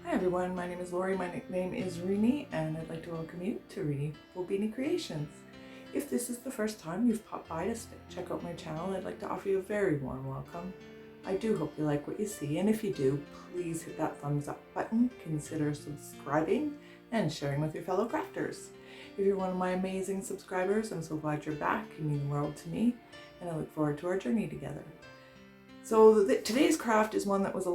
Hi everyone, my name is Lori, my nickname is Rini, and I'd like to welcome you to Rini Beanie Creations. If this is the first time you've popped by to check out my channel, I'd like to offer you a very warm welcome. I do hope you like what you see, and if you do, please hit that thumbs up button, consider subscribing, and sharing with your fellow crafters. If you're one of my amazing subscribers, I'm so glad you're back. You mean the world to me, and I look forward to our journey together. So today's craft is one that was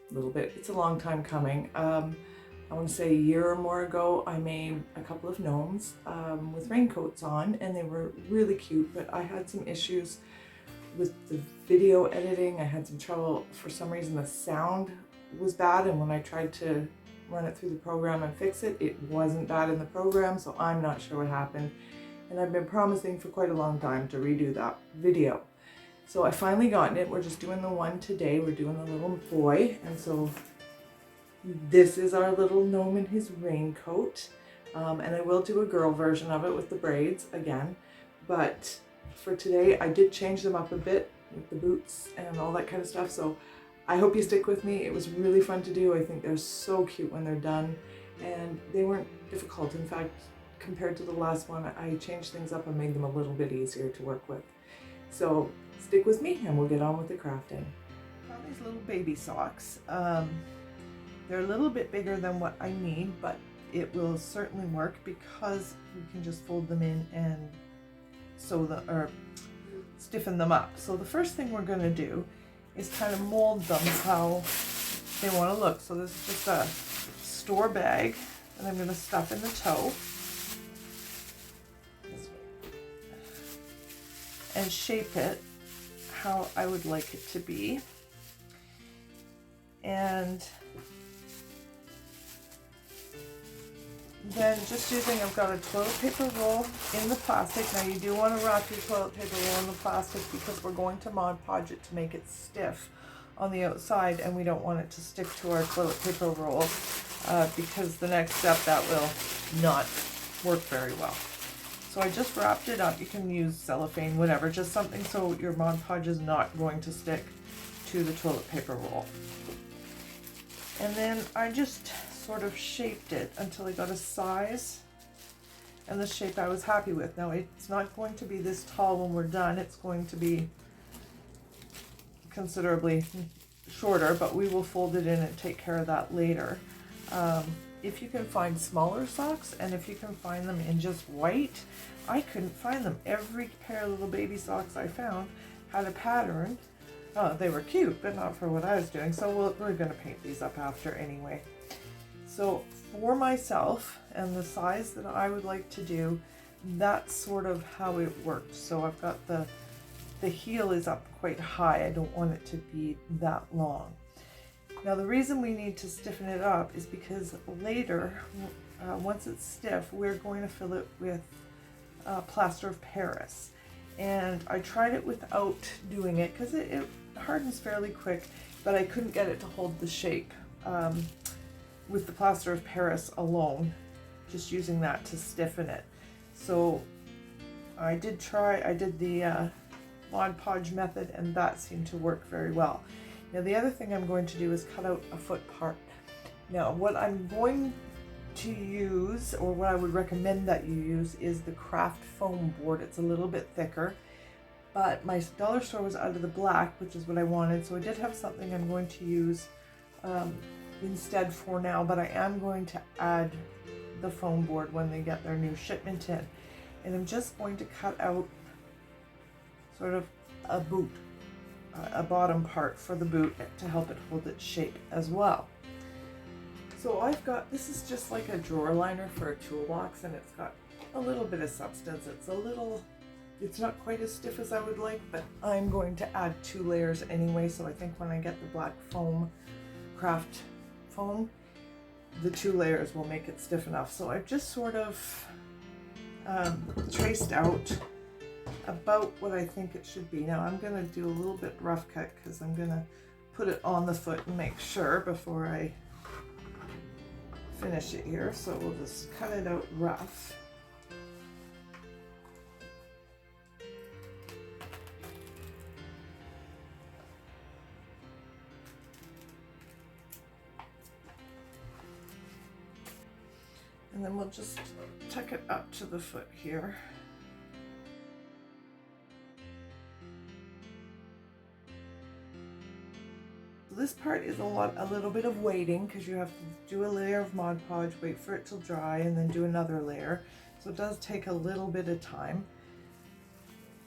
it's a long time coming. I want to say a year or more ago, I made a couple of gnomes with raincoats on, and they were really cute, but I had some issues with the video editing. I had some trouble. For some reason, the sound was bad, and when I tried to run it through the program and fix it, it wasn't bad in the program, so I'm not sure what happened. And I've been promising for quite a long time to redo that video. So I finally gotten it. We're just doing the one today. We're doing the little boy. And so this is our little gnome in his raincoat. And I will do a girl version of it with the braids again. But for today, I did change them up a bit with the boots and all that kind of stuff. So I hope you stick with me. It was really fun to do. I think they're so cute when they're done. And they weren't difficult. In fact, compared to the last one, I changed things up and made them a little bit easier to work with. So stick with me and we'll get on with the crafting. Got these little baby socks. They're a little bit bigger than what I need, but it will certainly work because we can just fold them in and stiffen them up. So the first thing we're going to do is kind of mold them how they want to look. So this is just a store bag that I'm going to stuff in the toe. And shape it how I would like it to be. And then just I've got a toilet paper roll in the plastic. Now you do want to wrap your toilet paper roll in the plastic because we're going to Mod Podge it to make it stiff on the outside, and we don't want it to stick to our toilet paper roll because the next step that will not work very well. So I just wrapped it up. You can use cellophane, whatever, just something so your Mod Podge is not going to stick to the toilet paper roll. And then I just sort of shaped it until I got a size and the shape I was happy with. Now it's not going to be this tall when we're done. It's going to be considerably shorter, but we will fold it in and take care of that later. If you can find smaller socks, and if you can find them in just white, I couldn't find them. Every pair of little baby socks I found had a pattern. They were cute, but not for what I was doing. So we're going to paint these up after anyway. So for myself and the size that I would like to do, that's sort of how it works. So I've got the heel is up quite high. I don't want it to be that long. Now the reason we need to stiffen it up is because later, once it's stiff, we're going to fill it with plaster of Paris. And I tried it without doing it because it hardens fairly quick, but I couldn't get it to hold the shape with the plaster of Paris alone, just using that to stiffen it. So I did the Mod Podge method, and that seemed to work very well. Now the other thing I'm going to do is cut out a foot part. Now what I'm going to use, or what I would recommend that you use, is the craft foam board. It's a little bit thicker, but my dollar store was out of the black, which is what I wanted, so I did have something I'm going to use instead for now, but I am going to add the foam board when they get their new shipment in. And I'm just going to cut out sort of a boot, a bottom part for the boot to help it hold its shape as well. So I've got, this is just like a drawer liner for a toolbox, and it's got a little bit of substance. It's not quite as stiff as I would like, but I'm going to add 2 layers anyway. So I think when I get the black foam, craft foam, the 2 layers will make it stiff enough. So I've just sort of traced out about what I think it should be. Now I'm going to do a little bit rough cut because I'm going to put it on the foot and make sure before I finish it here. So we'll just cut it out rough. And then we'll just tuck it up to the foot here. This part is a little bit of waiting because you have to do a layer of Mod Podge, wait for it to dry, and then do another layer. So it does take a little bit of time.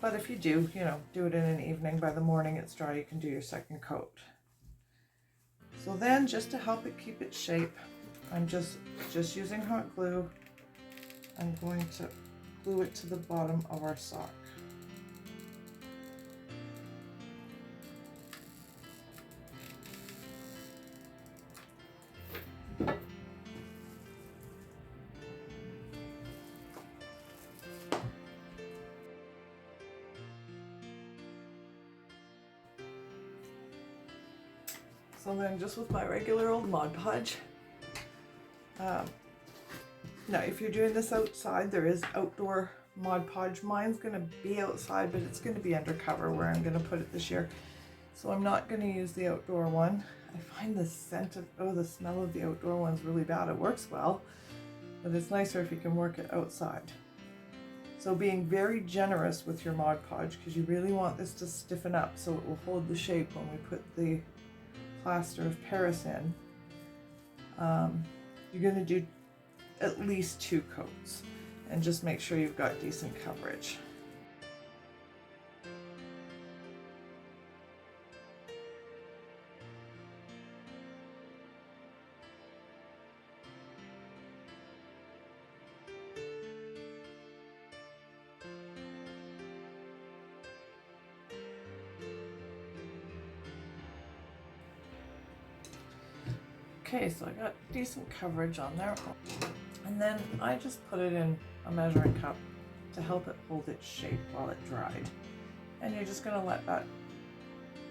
But if you do, do it in an evening, by the morning it's dry, you can do your second coat. So then, just to help it keep its shape, I'm just using hot glue. I'm going to glue it to the bottom of our sock. So then just with my regular old Mod Podge, now if you're doing this outside, there is outdoor Mod Podge. Mine's going to be outside, but it's going to be undercover where I'm going to put it this year. So I'm not going to use the outdoor one. I find the the smell of the outdoor one's really bad. It works well, but it's nicer if you can work it outside. So being very generous with your Mod Podge, because you really want this to stiffen up so it will hold the shape when we put the plaster of Paris in. You're going to do at least 2 coats and just make sure you've got decent coverage. Okay, so I got decent coverage on there. And then I just put it in a measuring cup to help it hold its shape while it dried. And you're just going to let that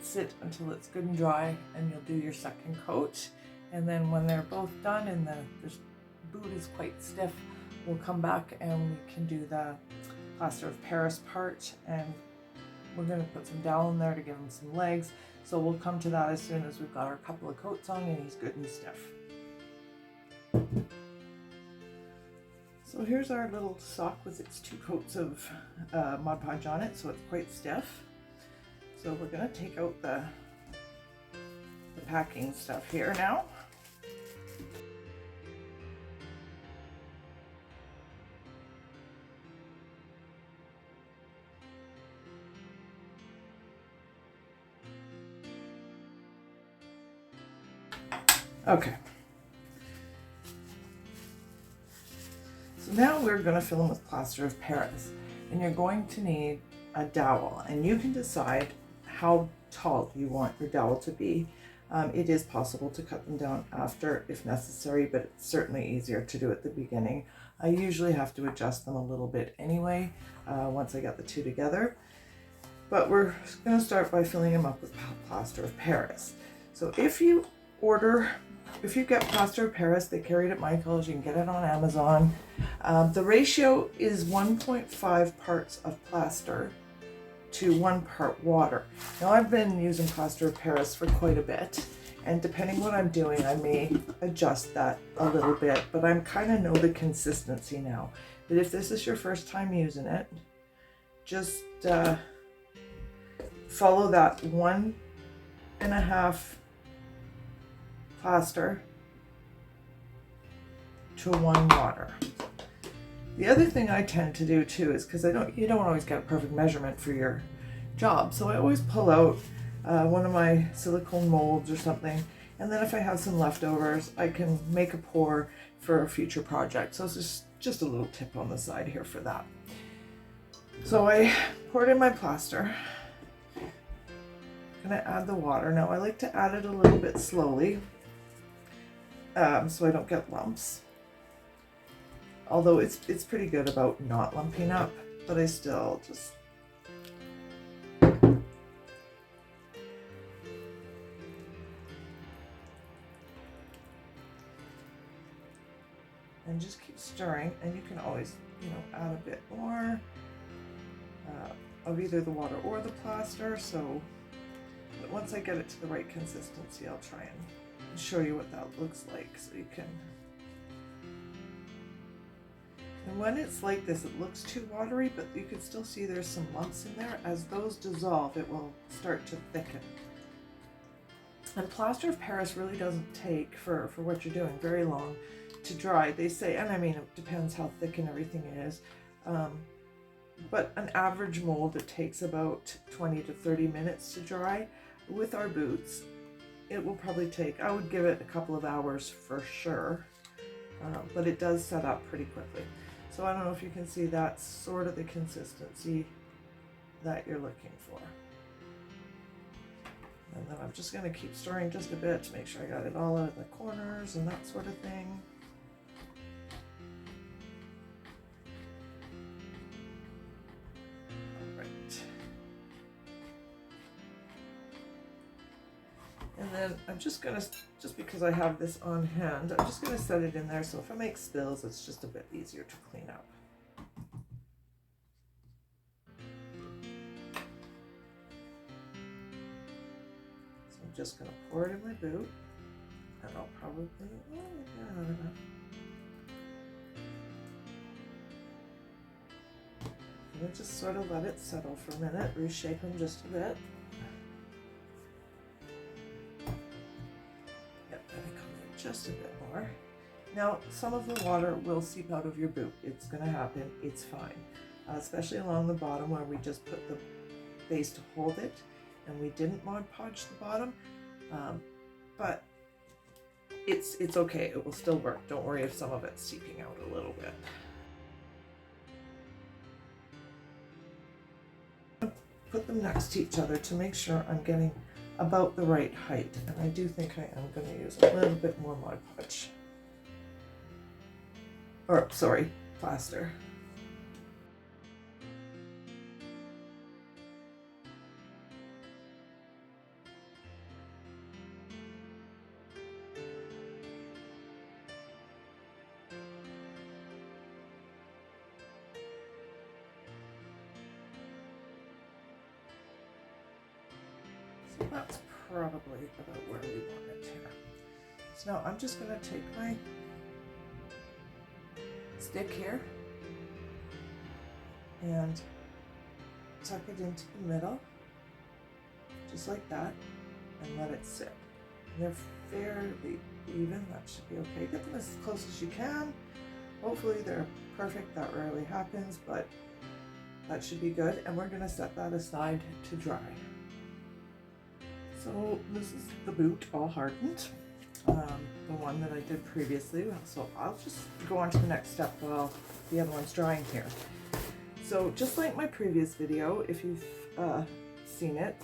sit until it's good and dry, and you'll do your second coat. And then when they're both done and the boot is quite stiff, we'll come back and we can do the plaster of Paris part, and we're going to put some dowel in there to give him some legs. So we'll come to that as soon as we've got our couple of coats on and he's good and stiff. So here's our little sock with its 2 coats of Mod Podge on it, so it's quite stiff. So we're going to take out the packing stuff here now. Okay. So now we're going to fill them with plaster of Paris, and you're going to need a dowel, and you can decide how tall you want your dowel to be. It is possible to cut them down after if necessary, but it's certainly easier to do at the beginning. I usually have to adjust them a little bit anyway once I get the 2 together, but we're going to start by filling them up with plaster of Paris. So if you get plaster of Paris, they carry it at Michael's, you can get it on Amazon. The ratio is 1.5 parts of plaster to 1 part water. Now I've been using plaster of Paris for quite a bit, and depending what I'm doing, I may adjust that a little bit, but I'm kind of know the consistency now. But if this is your first time using it, just follow that 1.5 plaster to 1 water. The other thing I tend to do too is because you don't always get a perfect measurement for your job, so I always pull out one of my silicone molds or something, and then if I have some leftovers, I can make a pour for a future project. So it's just a little tip on the side here for that. So I poured in my plaster. I'm going to add the water. Now I like to add it a little bit slowly so I don't get lumps. Although it's pretty good about not lumping up, but I still just and just keep stirring, and you can always add a bit more of either the water or the plaster. So but once I get it to the right consistency, I'll try and show you what that looks like so you can when it's like this, it looks too watery, but you can still see there's some lumps in there. As those dissolve, it will start to thicken. And plaster of Paris really doesn't take, for what you're doing, very long to dry. They say, and I mean, it depends how thick and everything is, but an average mold, it takes about 20 to 30 minutes to dry. With our boots, it will probably take, I would give it a couple of hours for sure, but it does set up pretty quickly. So I don't know if you can see, that's sort of the consistency that you're looking for. And then I'm just going to keep stirring just a bit to make sure I got it all out of the corners and that sort of thing. All right. And then I'm just going to, just because I have this on hand, I'm just going to set it in there so if I make spills, it's just a bit easier to clean up. Just going to pour it in my boot, and I'll probably, and just sort of let it settle for a minute, reshape them just a bit. Yep, I think I'll need just a bit more. Now, some of the water will seep out of your boot. It's going to happen. It's fine, especially along the bottom where we just put the base to hold it. And we didn't Mod Podge the bottom, but it's okay. It will still work. Don't worry if some of it's seeping out a little bit. Put them next to each other to make sure I'm getting about the right height. And I do think I am going to use a little bit more Mod Podge. Or, sorry, plaster. That's probably about where we want it here. So now I'm just going to take my stick here and tuck it into the middle, just like that, and let it sit. And they're fairly even, that should be okay. Get them as close as you can. Hopefully they're perfect, that rarely happens, but that should be good. And we're going to set that aside to dry. So this is the boot all hardened, the one that I did previously. So I'll just go on to the next step while the other one's drying here. So just like my previous video, if you've seen it,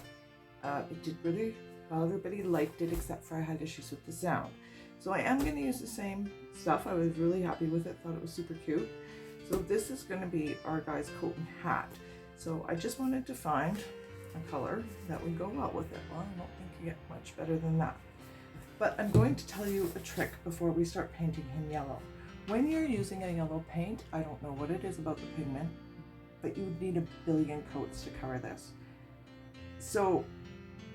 it did really well. Everybody liked it except for I had issues with the sound. So I am going to use the same stuff. I was really happy with it, thought it was super cute. So this is going to be our guy's coat and hat. So I just wanted to find a color that would go well with it. Well, I don't think you get much better than that. But I'm going to tell you a trick before we start painting him yellow. When you're using a yellow paint, I don't know what it is about the pigment, but you would need a billion coats to cover this. So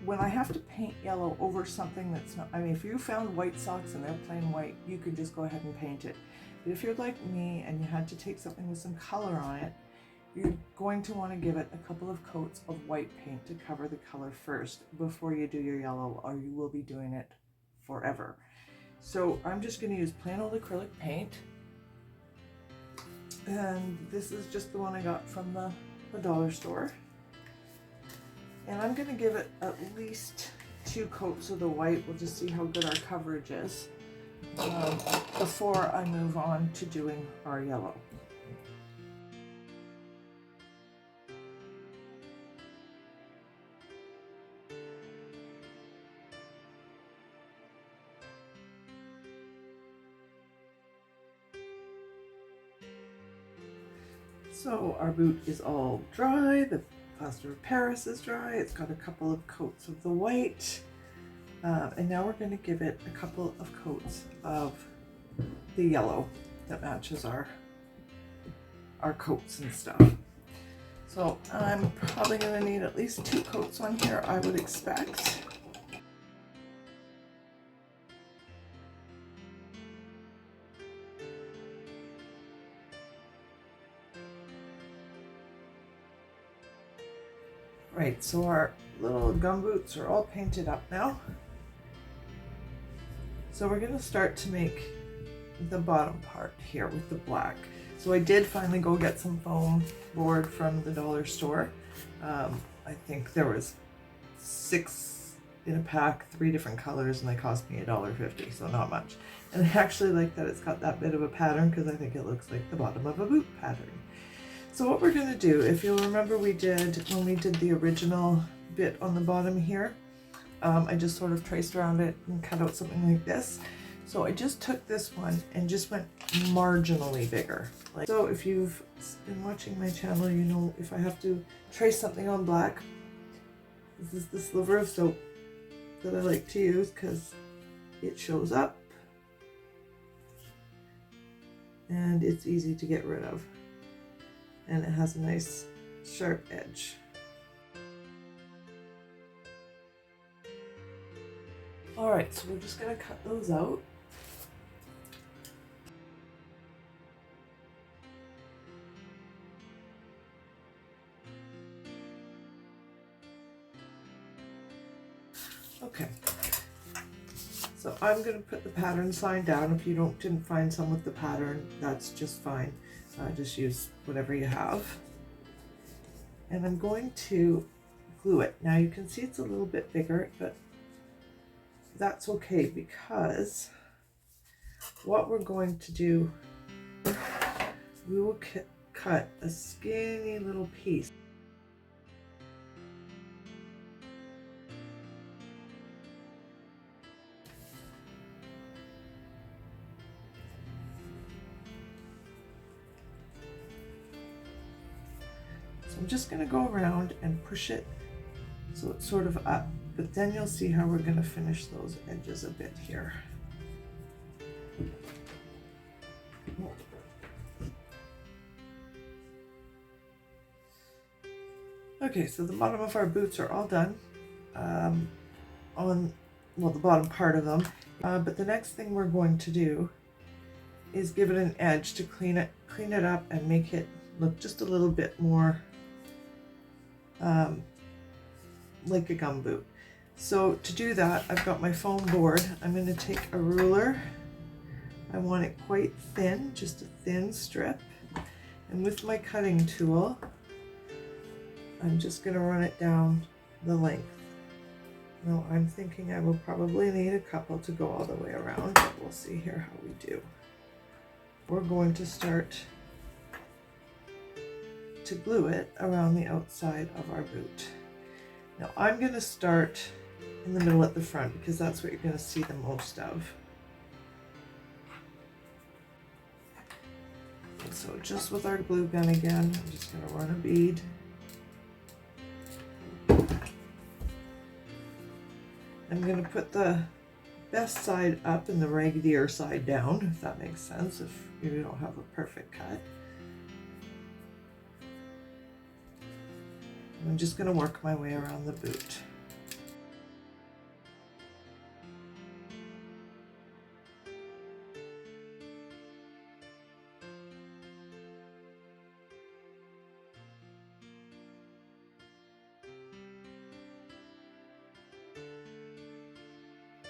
when I have to paint yellow over something that's not, I mean, if you found white socks and they're plain white, you could just go ahead and paint it. But if you're like me and you had to take something with some color on it, you're going to want to give it a couple of coats of white paint to cover the color first before you do your yellow, or you will be doing it forever. So I'm just going to use plain old acrylic paint, and this is just the one I got from the dollar store, and I'm going to give it at least 2 coats of the white. We'll just see how good our coverage is before I move on to doing our yellow. So our boot is all dry, the plaster of Paris is dry, it's got a couple of coats of the white, and now we're going to give it a couple of coats of the yellow that matches our coats and stuff. So I'm probably going to need at least 2 coats on here, I would expect. Right, so our little gum boots are all painted up now. So we're going to start to make the bottom part here with the black. So I did finally go get some foam board from the dollar store. I think there was 6 in a pack, 3 different colors, and they cost me $1.50, so not much. And I actually like that it's got that bit of a pattern because I think it looks like the bottom of a boot pattern. So what we're going to do, if you'll remember when we did the original bit on the bottom here, I just sort of traced around it and cut out something like this. So I just took this one and just went marginally bigger. So if you've been watching my channel, you know if I have to trace something on black, this is the sliver of soap that I like to use because it shows up and it's easy to get rid of. And it has a nice sharp edge. All right, so we're just gonna cut those out. Okay, so I'm going to put the pattern sign down. If you didn't find some with the pattern, that's just fine. Just use whatever you have. And I'm going to glue it. Now you can see it's a little bit bigger, but that's okay because what we're going to do, we will cut a skinny little piece. I'm just going to go around and push it so it's sort of up, but then you'll see how we're going to finish those edges a bit here. Okay, so the bottom of our boots are all done, the bottom part of them, but the next thing we're going to do is give it an edge to clean it up and make it look just a little bit more like a gum boot. So to do that, I've got my foam board. I'm going to take a ruler. I want it quite thin, just a thin strip. And with my cutting tool, I'm just going to run it down the length. Now I'm thinking I will probably need a couple to go all the way around, but we'll see here how we do. We're going to start to glue it around the outside of our boot. Now I'm going to start in the middle at the front because that's what you're going to see the most of. And so just with our glue gun again, I'm just going to run a bead. I'm going to put the best side up and the raggedier side down, if that makes sense, if you don't have a perfect cut. I'm just going to work my way around the boot.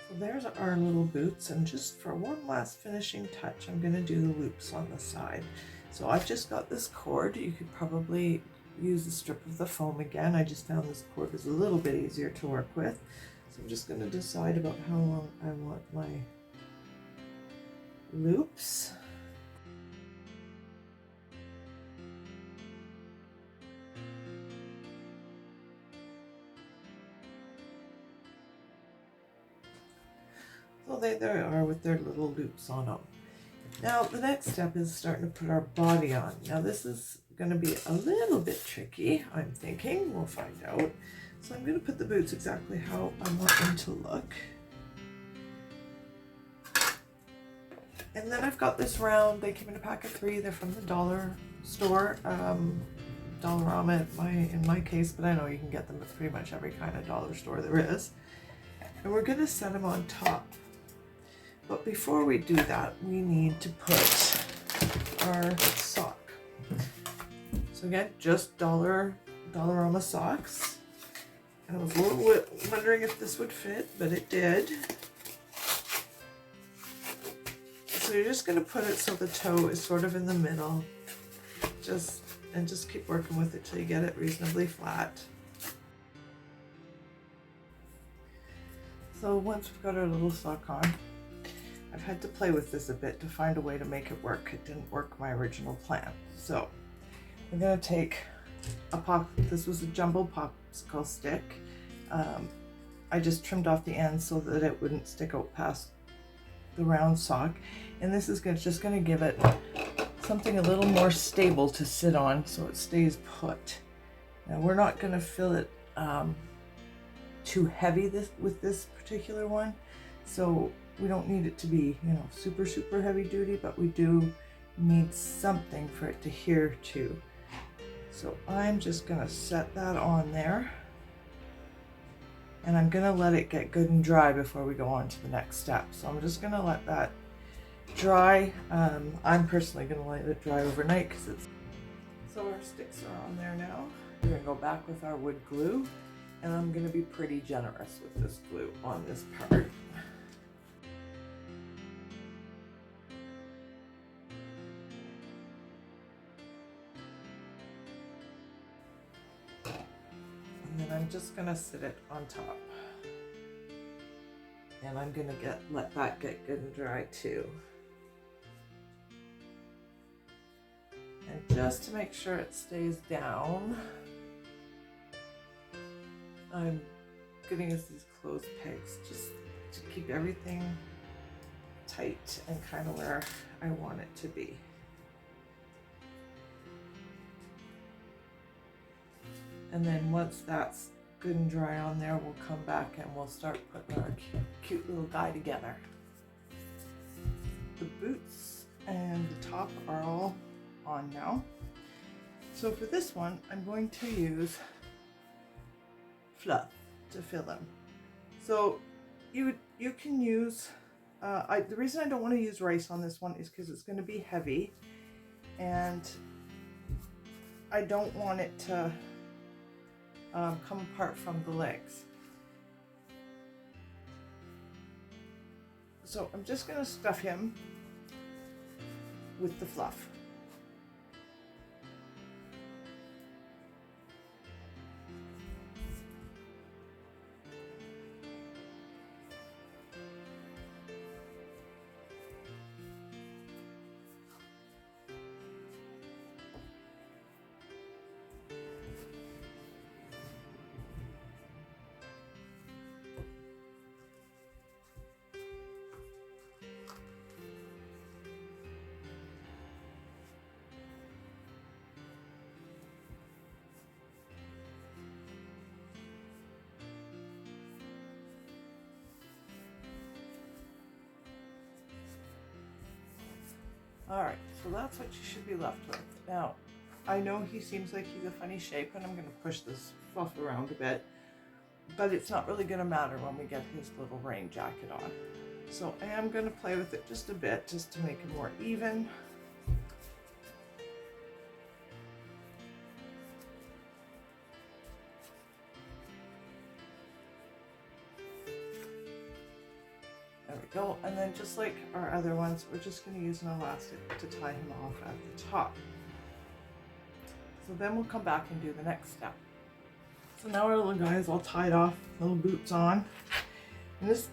So there's our little boots, and just for one last finishing touch, I'm going to do the loops on the side. So I've just got this cord. You could probably use the strip of the foam again. I just found this cord is a little bit easier to work with. So I'm just going to decide about how long I want my loops. So there they are with their little loops on them. Now the next step is starting to put our body on. Now this is going to be a little bit tricky, I'm thinking. We'll find out. So I'm going to put the boots exactly how I want them to look. And then I've got this round. They came in a pack of 3. They're from the dollar store, Dollarama in my case, but I know you can get them at pretty much every kind of dollar store there is. And we're going to set them on top. But before we do that, we need to put our sock. So again, just Dollarama socks. I was a little bit wondering if this would fit, but it did. So you're just going to put it so the toe is sort of in the middle. Just keep working with it till you get it reasonably flat. So once we've got our little sock on, I've had to play with this a bit to find a way to make it work. It didn't work my original plan. So I'm going to take this was a jumbo popsicle stick. I just trimmed off the ends so that it wouldn't stick out past the round sock. And this is just going to give it something a little more stable to sit on so it stays put. Now we're not going to fill it too heavy with this particular one. So we don't need it to be, you know, super heavy duty, but we do need something for it to adhere to. So I'm just going to set that on there. And I'm going to let it get good and dry before we go on to the next step. So I'm just going to let that dry. I'm personally going to let it dry overnight because it's... So our sticks are on there now. We're going to go back with our wood glue. And I'm going to be pretty generous with this glue on this part. And then I'm just going to sit it on top. And I'm going to let that get good and dry too. And just to make sure it stays down, I'm going to use these clothes pegs just to keep everything tight and kind of where I want it to be. And then once that's good and dry on there, we'll come back and we'll start putting our cute little guy together. The boots and the top are all on now. So for this one, I'm going to use fluff to fill them. So you can use, the reason I don't want to use rice on this one is because it's going to be heavy and I don't want it to come apart from the legs. So I'm just going to stuff him with the fluff. Alright, so that's what you should be left with. Now, I know he seems like he's a funny shape and I'm going to push this fluff around a bit, but it's not really going to matter when we get his little rain jacket on. So I am going to play with it just a bit, just to make it more even. There we go, and then just like our other ones, we're just going to use an elastic to tie him off at the top. So then we'll come back and do the next step. So now our little guy is all tied off, little boots on. And this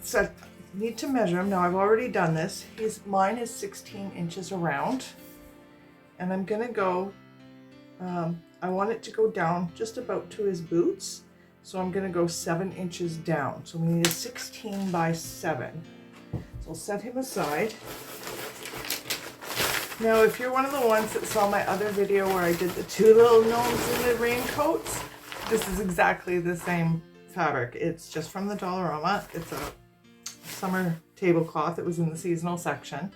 set, need to measure him. Now I've already done this. Mine is 16 inches around. And I'm going to go, I want it to go down just about to his boots. So I'm going to go 7 inches down. So we need a 16 by 7. So I'll set him aside. Now, if you're one of the ones that saw my other video where I did the 2 little gnomes in the raincoats, this is exactly the same fabric. It's just from the Dollarama. It's a summer tablecloth. It was in the seasonal section.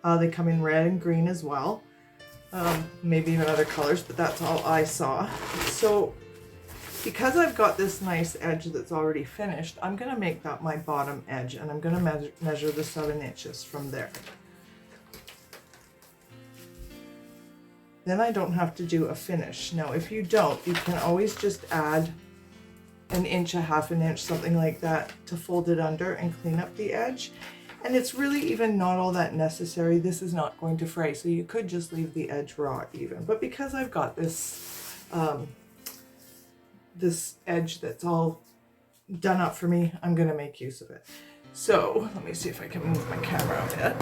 They come in red and green as well. Maybe even other colors, but that's all I saw. So because I've got this nice edge that's already finished, I'm going to make that my bottom edge, and I'm going to measure the 7 inches from there. Then I don't have to do a finish. Now, if you don't, you can always just add an inch, a half an inch, something like that, to fold it under and clean up the edge. And it's really even not all that necessary. This is not going to fray, so you could just leave the edge raw even. But because I've got this this edge that's all done up for me, I'm gonna make use of it. So let me see if I can move my camera a bit.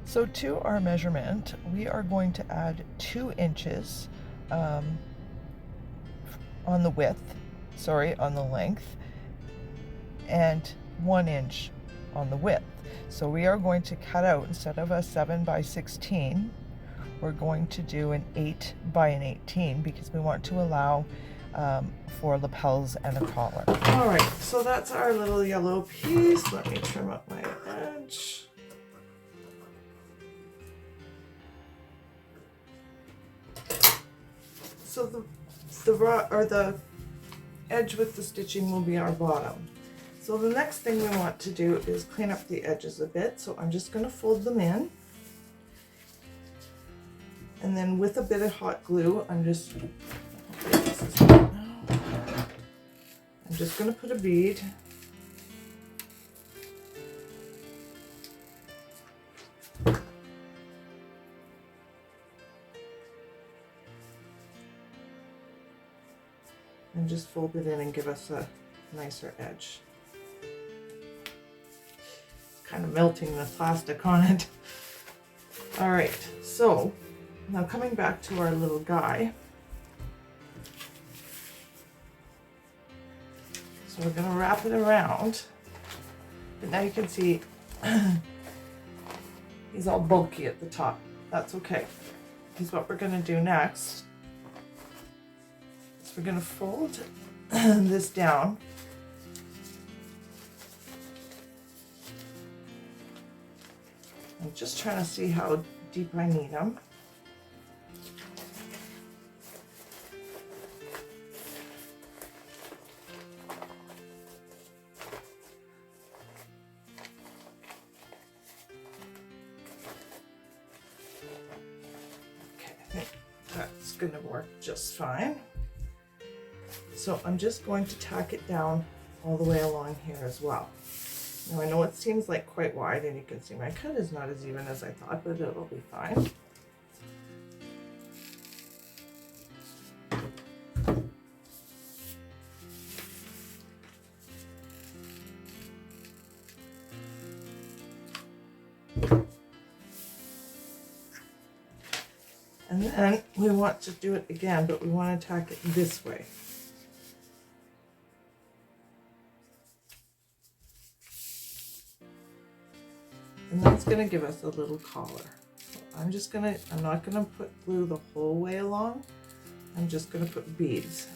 So to our measurement, we are going to add 2 inches on the width, on the length, and 1 inch on the width. So we are going to cut out, instead of a 7 by 16, we're going to do an 8 by an 18 because we want to allow for lapels and a collar. All right, so that's our little yellow piece. Let me trim up my edge. So the edge with the stitching will be our bottom. So the next thing we want to do is clean up the edges a bit. So I'm just going to fold them in. And then with a bit of hot glue, I'm just going to put a bead. And just fold it in and give us a nicer edge. Kind of melting the plastic on it. All right, so now coming back to our little guy. So we're gonna wrap it around, but now you can see he's all bulky at the top. That's okay, because what we're gonna do next is we're gonna fold this down. I'm just trying to see how deep I need them. Okay, I think that's going to work just fine. So I'm just going to tack it down all the way along here as well. Now I know it seems like quite wide, and you can see my cut is not as even as I thought, but it'll be fine. And then we want to do it again, but we want to tack it this way. And that's going to give us a little collar. So I'm not going to put glue the whole way along. I'm just going to put beads.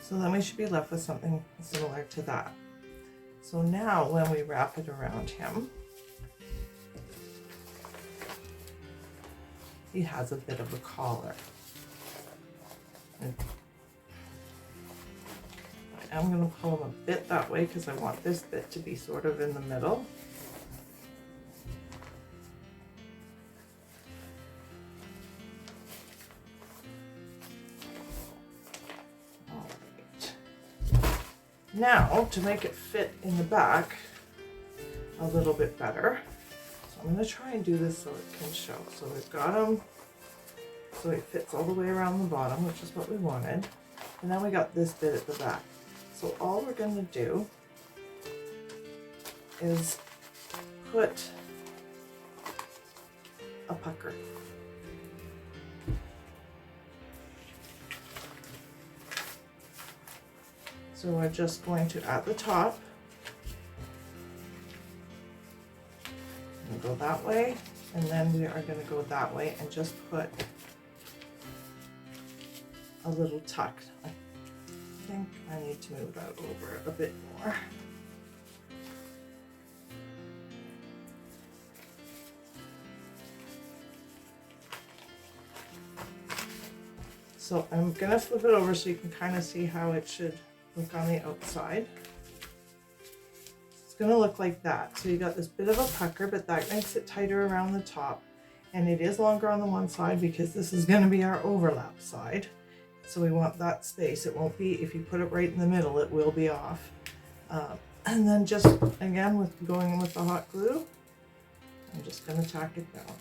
So then we should be left with something similar to that. So now when we wrap it around him, he has a bit of a collar. And I'm going to pull him a bit that way because I want this bit to be sort of in the middle. Now, to make it fit in the back a little bit better, so I'm going to try and do this so it can show. So we've got him, so it fits all the way around the bottom, which is what we wanted. And then we got this bit at the back. So all we're going to do is put a pucker. So we're just going to, at the top, go that way, and then we are going to go that way and just put a little tuck. I think I need to move that over a bit more. So I'm going to flip it over so you can kind of see how it should look on the outside. It's going to look like that. So you got this bit of a pucker, but that makes it tighter around the top. And it is longer on the one side because this is going to be our overlap side. So we want that space. It won't be, if you put it right in the middle, it will be off. And then just, again, with going in with the hot glue, I'm just going to tack it down.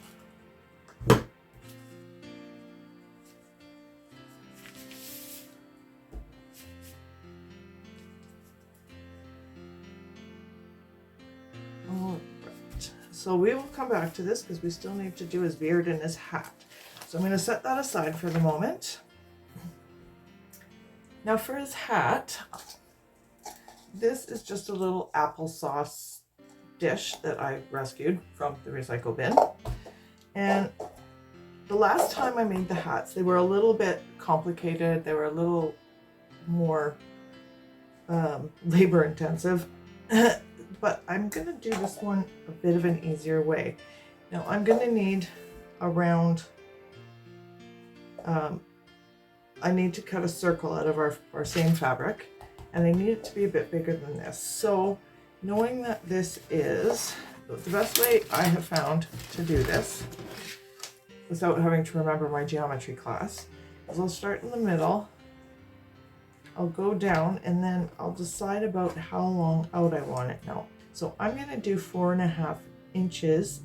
All right. So we will come back to this because we still need to do his beard and his hat. So I'm going to set that aside for the moment. Now for his hat, this is just a little applesauce dish that I rescued from the recycle bin. And the last time I made the hats, they were a little bit complicated. They were a little more labor intensive, but I'm gonna do this one a bit of an easier way. Now I'm gonna need around, I need to cut a circle out of our same fabric, and I need it to be a bit bigger than this. So knowing that this is the best way I have found to do this without having to remember my geometry class is I'll start in the middle, I'll go down, and then I'll decide about how long out I want it now. So I'm going to do 4.5 inches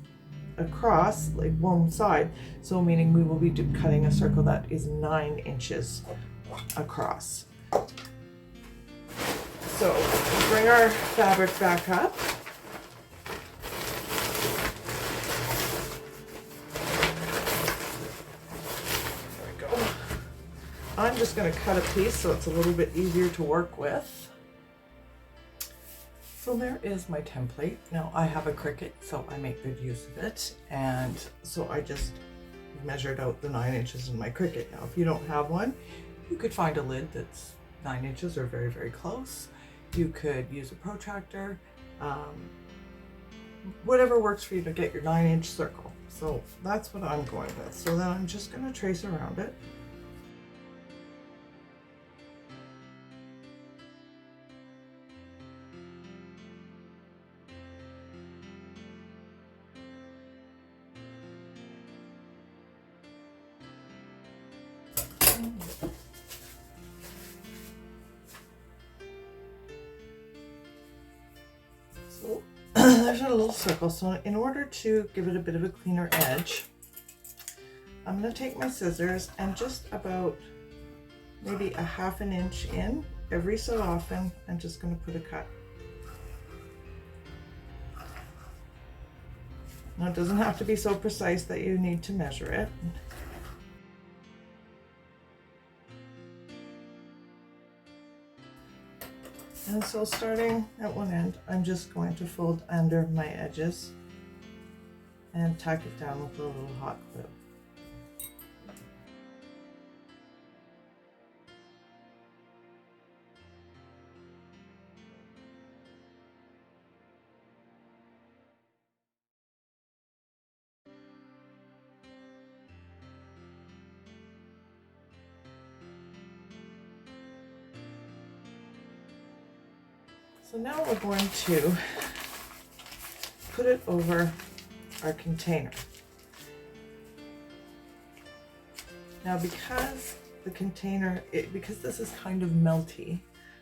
across, like one side, so meaning we will be cutting a circle that is 9 inches across. So we'll bring our fabric back up. There we go. I'm just going to cut a piece so it's a little bit easier to work with. So there is my template. Now I have a Cricut, so I make good use of it. And so I just measured out the 9 inches in my Cricut. Now if you don't have one, you could find a lid that's 9 inches or very, very close. You could use a protractor, whatever works for you to get your 9-inch circle. So that's what I'm going with. So then I'm just going to trace around it. So there's a little circle. So in order to give it a bit of a cleaner edge, I'm going to take my scissors and just about maybe a 1/2 inch in every so often, I'm just going to put a cut. Now it doesn't have to be so precise that you need to measure it. And so starting at one end, I'm just going to fold under my edges and tack it down with a little hot glue. So now we're going to put it over our container. Now because the container, because this is kind of melty,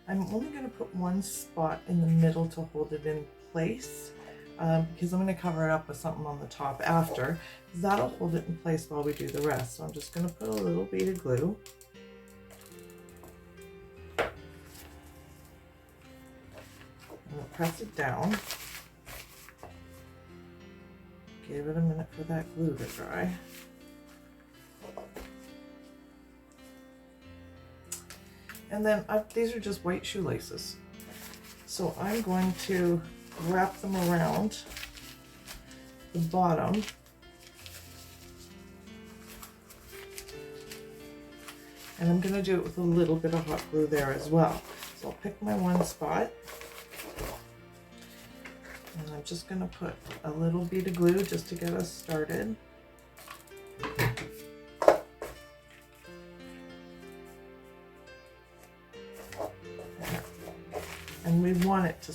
I'm only going to put one spot in the middle to hold it in place, because I'm going to cover it up with something on the top after. That'll hold it in place while we do the rest. So I'm just going to put a little bead of glue. We'll press it down. Give it a minute for that glue to dry. And then these are just white shoelaces. So I'm going to wrap them around the bottom. And I'm going to do it with a little bit of hot glue there as well. So I'll pick my one spot. And I'm just going to put a little bead of glue just to get us started.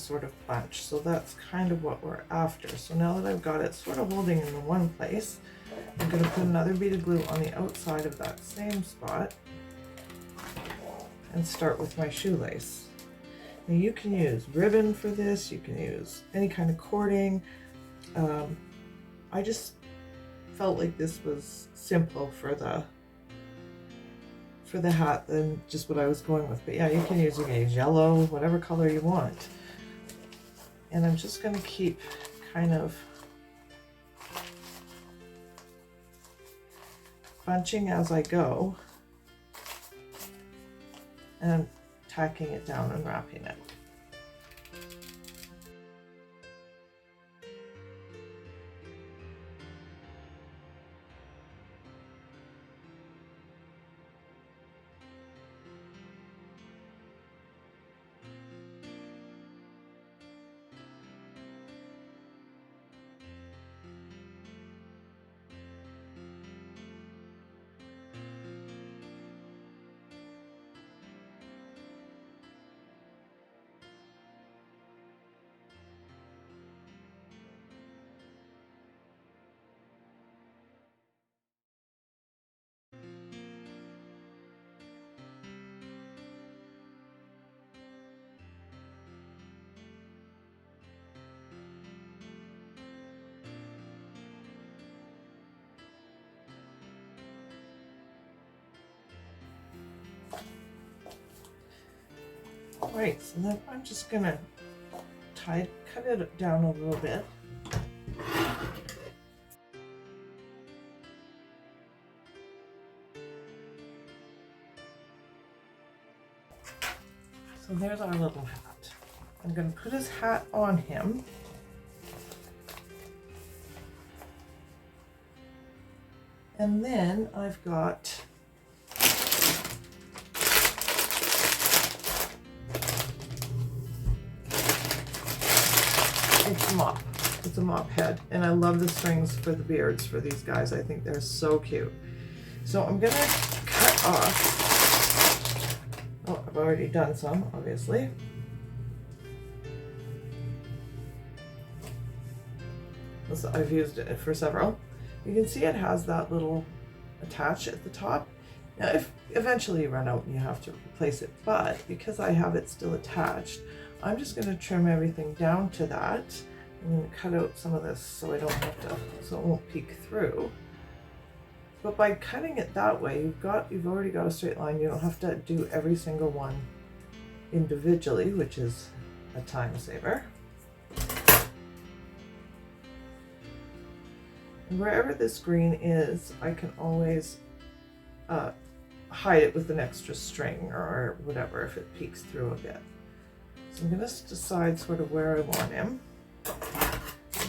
sort of bunch. So that's kind of what we're after. So now that I've got it sort of holding in the one place, I'm going to put another bead of glue on the outside of that same spot and start with my shoelace. Now you can use ribbon for this, you can use any kind of cording. I just felt like this was simple for the hat than just what I was going with. But yeah, you can use yellow, whatever color you want. And I'm just going to keep kind of bunching as I go and tacking it down and wrapping it. Right, so then I'm just gonna cut it down a little bit. So there's our little hat. I'm gonna put his hat on him. And then I've got it's a mop head, and I love the strings for the beards for these guys. I think they're so cute. So I'm gonna cut off, oh, I've already done some, obviously. I've used it for several. You can see it has that little attach at the top. Now if eventually you run out and you have to replace it, but because I have it still attached, I'm just going to trim everything down to that. I'm going to cut out some of this so I don't have to, so it won't peek through. But by cutting it that way, you've already got a straight line. You don't have to do every single one individually, which is a time saver. And wherever this green is, I can always hide it with an extra string or whatever if it peeks through a bit. So I'm going to decide sort of where I want him. I'm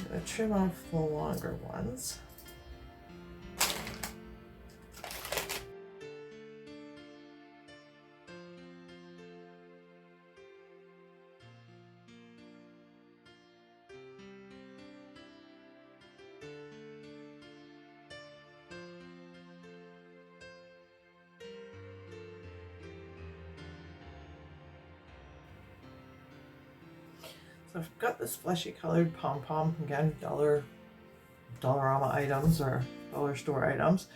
going to trim off the longer ones. So I've got this fleshy colored pom-pom, again, Dollarama items or dollar store items,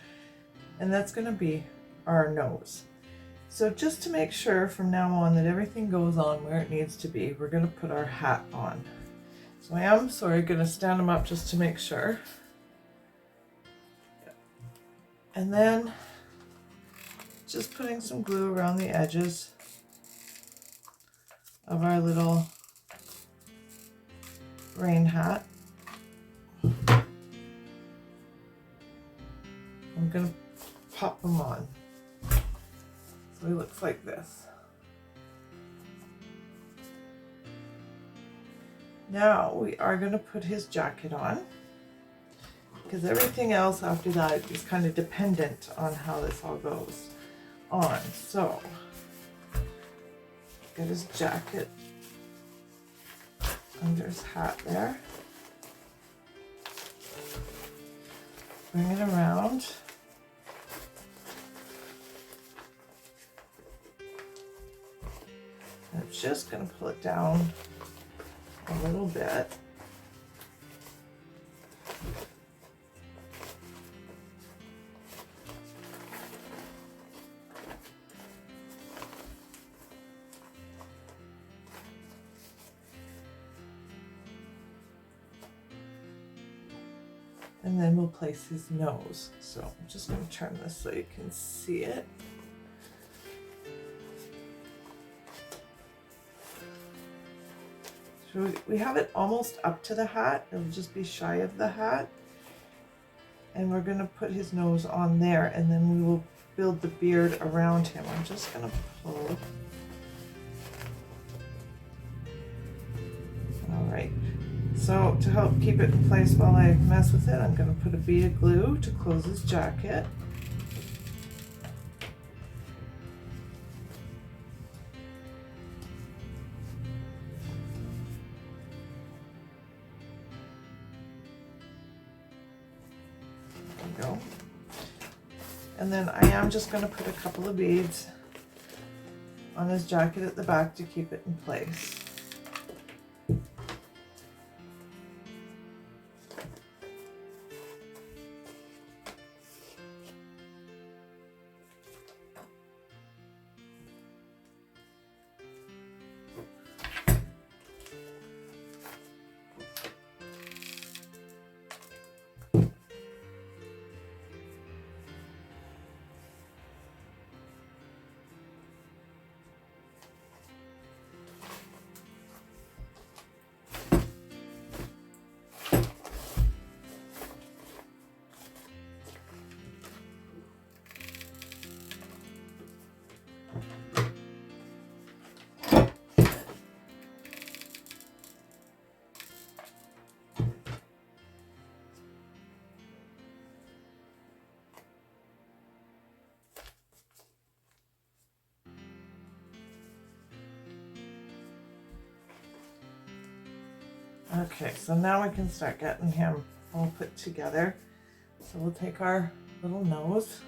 and that's going to be our nose. So just to make sure from now on that everything goes on where it needs to be, we're going to put our hat on. So I am going to stand them up just to make sure. And then just putting some glue around the edges of our little rain hat. I'm going to pop them on. So he looks like this. Now we are going to put his jacket on, because everything else after that is kind of dependent on how this all goes on. So get his jacket under his hat there. Bring it around. I'm just going to pull it down a little bit. And then we'll place his nose. So I'm just going to turn this so you can see it. So we have it almost up to the hat. It'll just be shy of the hat. And we're going to put his nose on there, and then we will build the beard around him. I'm just going to pull. All right. So to help keep it in place while I mess with it, I'm going to put a bead of glue to close his jacket. There we go. And then I am just going to put a couple of beads on his jacket at the back to keep it in place. Okay, so now we can start getting him all put together. So we'll take our little nose.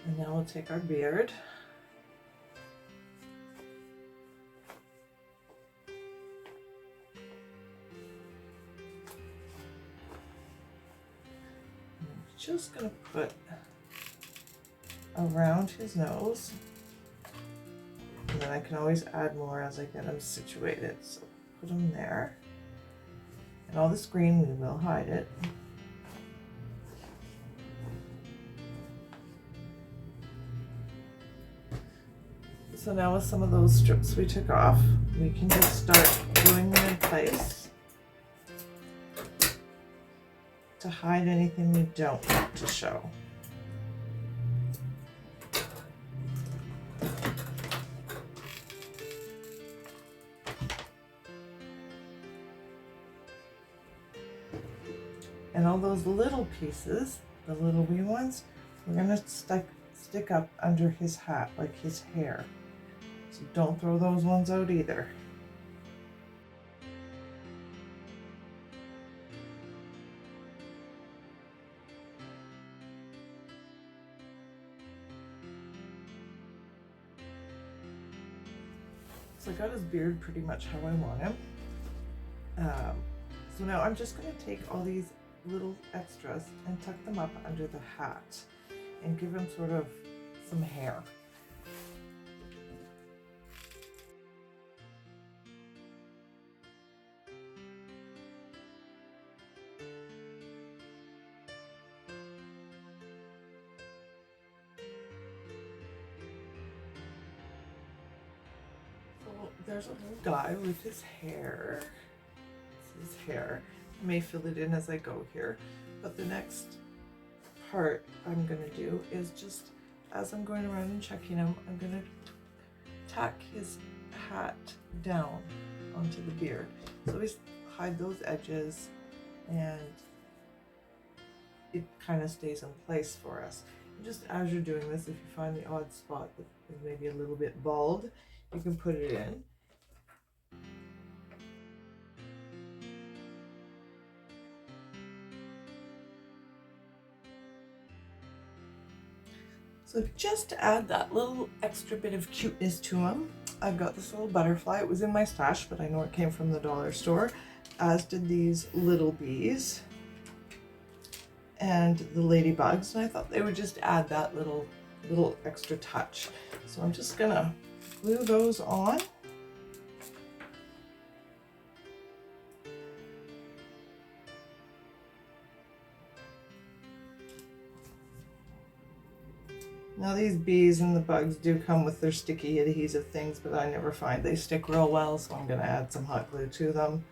And now we'll take our beard. Just going to put around his nose, and then I can always add more as I get him situated. So put him there, and all this green, we will hide it. So now with some of those strips we took off, we can just start gluing them in place to hide anything we don't want to show. And all those little pieces, the little wee ones, we're going to stick up under his hat, like his hair. So don't throw those ones out either. So I got his beard pretty much how I want him. So now I'm just going to take all these little extras and tuck them up under the hat and give him sort of some hair. There's a little guy with his hair. This is his hair. I may fill it in as I go here, but the next part I'm going to do is just as I'm going around and checking him, I'm going to tack his hat down onto the beard. So we hide those edges and it kind of stays in place for us. And just as you're doing this, if you find the odd spot, the is maybe a little bit bald, you can put it in. So just to add that little extra bit of cuteness to them, I've got this little butterfly. It was in my stash, but I know it came from the dollar store, as did these little bees and the ladybugs. And I thought they would just add that little extra touch. So I'm just gonna glue those on. Now these bees and the bugs do come with their sticky adhesive things, but I never find they stick real well, so I'm going to add some hot glue to them.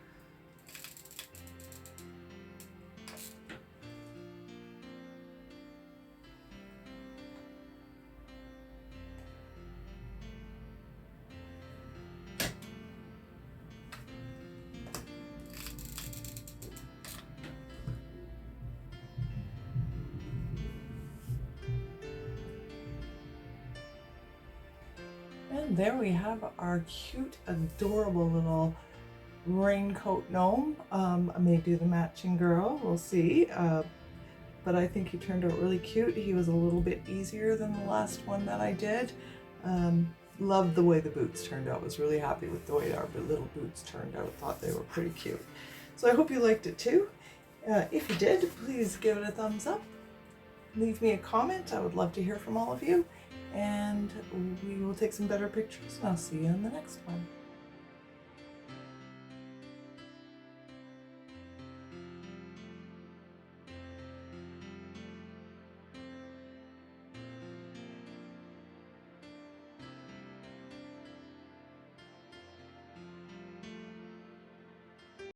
And there we have our cute, adorable little raincoat gnome. I may do the matching girl, we'll see. But I think he turned out really cute. He was a little bit easier than the last one that I did. Loved the way the boots turned out. Was really happy with the way our little boots turned out. Thought they were pretty cute. So I hope you liked it too. If you did, please give it a thumbs up. Leave me a comment. I would love to hear from all of you. And we will take some better pictures, and I'll see you in the next one.